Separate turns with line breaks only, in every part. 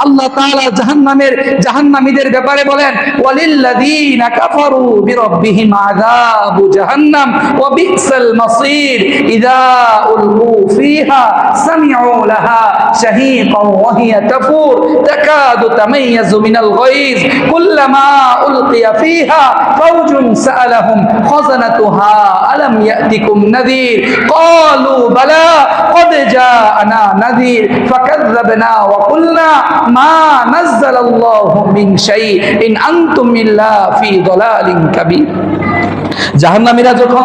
আল্লাহ তাআলা জাহান্নামীদের ব্যাপারে বলেন, ওয়ালিল্লাযীনা কাফারু বিরাব্বিহিম আযাবু জাহান্নাম ওয়া বি'সাল মাসীর ইযা উলকু ফিহা সামি'উ লাহা শাহীকান ওয়া হিয়া তাফুর তাকাদু তামাইয়াজু মিনাল গায়জ কুল্লামা উলকিয়া ফিহা ফাওজুন সাআলাহুম খাযানাতুহা আলাম ইয়াতিকুম নাযীর ক্বালু বালা قد جاءنا نذير فكذبنا وقلنا ما نزل الله من شيء إن أنتم إلا في ضلال كبير। জাহান্নামীরা যখন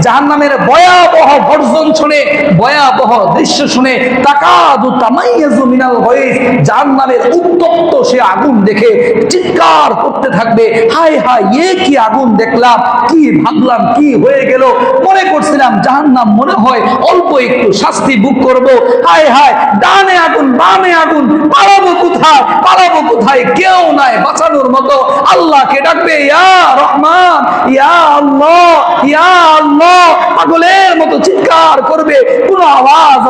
জাহান্নামের ভয়াবহ গর্জন শুনে, ভয়াবহ দৃশ্য শুনে, তাকাদু তামাইয়াজু মিনাল গায়জ, জাহান্নামের উত্তপ্ত সে আগুন দেখে চিৎকার করতে থাকবে, হায় হায় এ কি আগুন দেখলাম, কি ভাবলাম কি হয়ে গেল, মনে করছিলাম জাহান্নাম মনে হয় অল্প একটু শাস্তি ভোগ করব, হায় হায় ডানে আগুন বামে আগুন, পালাবো কোথায় কেউ নাই বাঁচানোর মতো। আল্লাহকে ডাকবে, ইয়া রহমান ইয়া আল্লাহ ইয়া আল্লাহ, পাগলের মতো চিৎকার করবে, কোনো আওয়াজ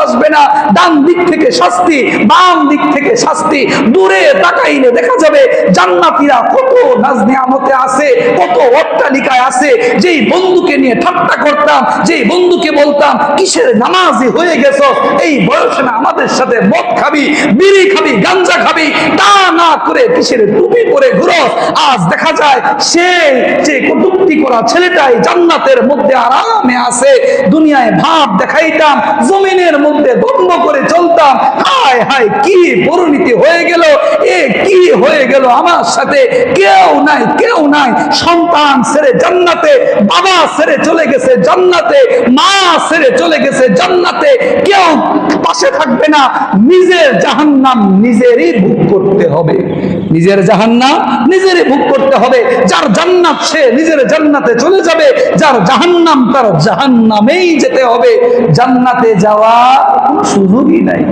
আসবে না। ডান দিক থেকে শাস্তি, বাম দিক থেকে শাস্তি। দূরে তাকাইলে দেখা যাবে জান্নাতীরা কত নাজ নিয়ামতে আছে, কত অট্টালিকায় আছে। যেই বন্ধুকে নিয়ে ঠাট্টা করতাম, যেই বন্ধুকে বলতাম কিসের নামাজি হয়ে গেছো, এই বয়সে না আমাদের সাথে মদ খাবি, বিড়ি খাবি, গাঞ্জা খাবি, তা না করে কিসের টুপি পরে ঘুরো, আজ দেখা যায় সেই যে কটূক্তি করা ছেলেটাই জান্নাতের মধ্যে আরামে আছে। দুনিয়ায় ভাব দেখাইতাম, জমিনের মধ্যে দ্বন্দ্ব করে চলতাম, হায় হায় কি পরিণতি হয়ে গেল, এ কি হয়ে গেল আমার সাথে। কেউ নাই, সন্তান ছেড়ে জান্নাতে, বাবা ছেড়ে চলে গেছে জান্নাতে, মা ছেড়ে চলে গেছে জান্নাতে, কেউ পাশে থাকবে না। নিজের জাহান্নাম নিজেরই ভোগ করতে হবে, নিজের জাহান্নাম নিজেরই ভোগ করতে হবে। যার জান্নাত সে নিজের জান্নাতে চলে যাবে, যার জাহান্নাম তার জাহান্নামেই যেতে হবে। জান্নাতে যাওয়ার কোনো সুযোগই নাই।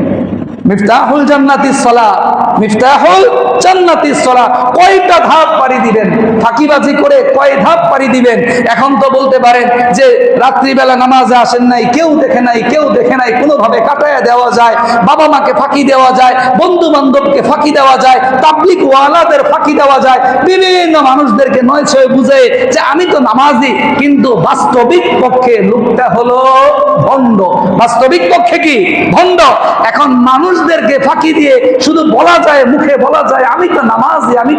মিফতাহুল জান্নাতিস সালাত, মিফতাহুল জান্নাতিস সালাত। কয়টা ধাপ পাড়ি দিবেন, ফাঁকিবাজি করে কয় ধাপ পাড়ি দিবেন। এখন তো বলতে পারেন যে রাত্রিবেলা নামাজে আসেন নাই, কেউ দেখে নাই, কোনোভাবে কাটায়া দেওয়া যায়, বাবা মাকে ফাঁকি দেওয়া যায়, বন্ধু বান্ধবকে ফাঁকি দেওয়া যায়, তাবলীগ ওয়ালাদের ফাঁকি দেওয়া যায়, বিভিন্ন মানুষদেরকে নয় ছয় বুঝে যে আমি তো নামাজি, কিন্তু বাস্তবিক পক্ষে লোকটা হলো ভণ্ড। বাস্তবিক পক্ষে কি ভণ্ড। এখন মানুষদেরকে ফাঁকি দিয়ে শুধু বলা যায়, মুখে বলা যায় আমি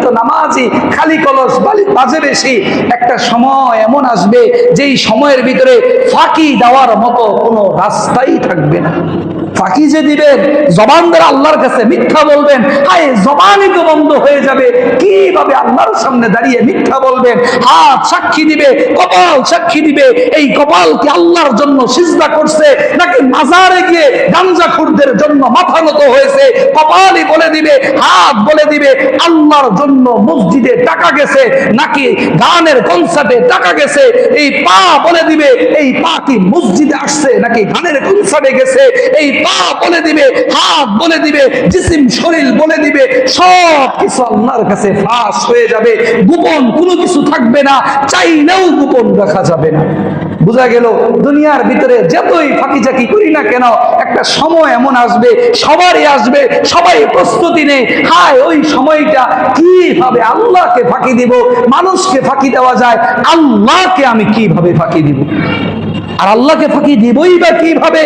তো নামাজি, খালি কলস বাজে বেশি। একটা সময় এমন আসবে যেই সময়ের ভিতরে ফাঁকি দেওয়ার মতো কোনো রাস্তাই থাকবে না। ফাঁকি যে দিবেন, জবান দ্বারা আল্লাহর কাছে মিথ্যা বলবেন, হায় জবানই তো বন্ধ হয়ে যাবে। কিভাবে আল্লাহর সামনে দাঁড়িয়ে মিথ্যা বলবেন? হাত সাক্ষী দিবে, কপাল সাক্ষী দিবে। এই কপাল কি আল্লাহর জন্য সিজদা করছে, নাকি মাজারে গিয়ে গাঞ্জাখোরদের জন্য মাথা নত হয়েছে? কপালই বলে দিবে, হাত বলে দিবে আল্লাহর জন্য মসজিদে টাকা গেছে, নাকি গানের কনসার্টে টাকা গেছে। এই পা বলে দিবে এই পা কি মসজিদে আসছে, নাকি গানের কনসার্টে গেছে। এই পা বলে দিবে, হাত বলে দিবে, জিসিম শরীর বলে দিবে। সব কিছু আল্লাহর কাছে ফাঁস হয়ে যাবে, গোপন কোনো কিছু থাকবে না, চাইলেও গোপন রাখা যাবে না। বোঝা গেল, দুনিয়ার ভিতরে যতই ফাঁকিচাকি করি না কেন, একটা সময় এমন আসবে, সবারই আসবে, সবাই প্রস্তুতি নেই। হায় ওই সময়টা কিভাবে আল্লাহকে ফাঁকি দিব। মানুষকে ফাঁকি দেওয়া যায়, আল্লাহকে আমি কিভাবে ফাঁকি দিব? আর আল্লাহকে ফাঁকি দিবই বা কিভাবে?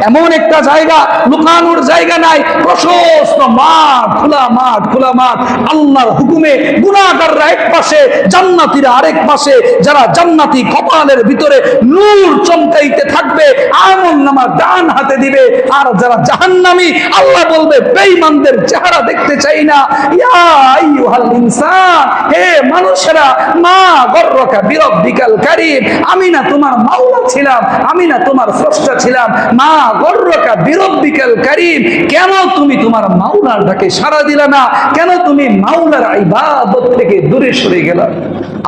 এমন একটা জায়গা, লুকানোর জায়গা নাই, প্রশস্ত মাঠ, খোলা মাঠ। আল্লাহর হুকুমে গুনাহগাররা এক পাশে, জান্নাতীরা আরেক পাশে। যারা জান্নাতি কপালের ভিতরে নূর চমকাইতে থাকবে, আমলনামা ডান হাতে দিবে। আর যারা জাহান্নামী, আল্লাহ বলবে বেঈমানদের চেহারা দেখতে চাই না। ইয়া আইয়ুহাল ইনসান, হে মানুষেরা, মা গররাকা বিরাব্বিকাল কারীম, আমি না তোমার মাওলা ছিলাম, আমি না তোমার স্রষ্টা ছিলাম। মা গররাকা বিরাব্বিকাল কারীম, কেন তুমি তোমার মাওলার ডাকে সাড়া দিলা না? কেন তুমি মাওলার ইবাদত থেকে দূরে সরে গেলা?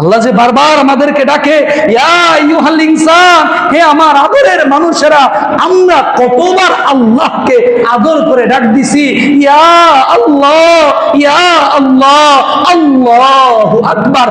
আল্লাহ যে বারবার আমাদেরকে ডাকে, ইয়া আইয়ুহাল ইনসান, হে আমার আদরের মানুষেরা। আমরা কতবার আল্লাহকে আদর করে ডাক দিছি, ইয়া আল্লাহ, ইয়া আল্লাহ, আল্লাহু আকবার।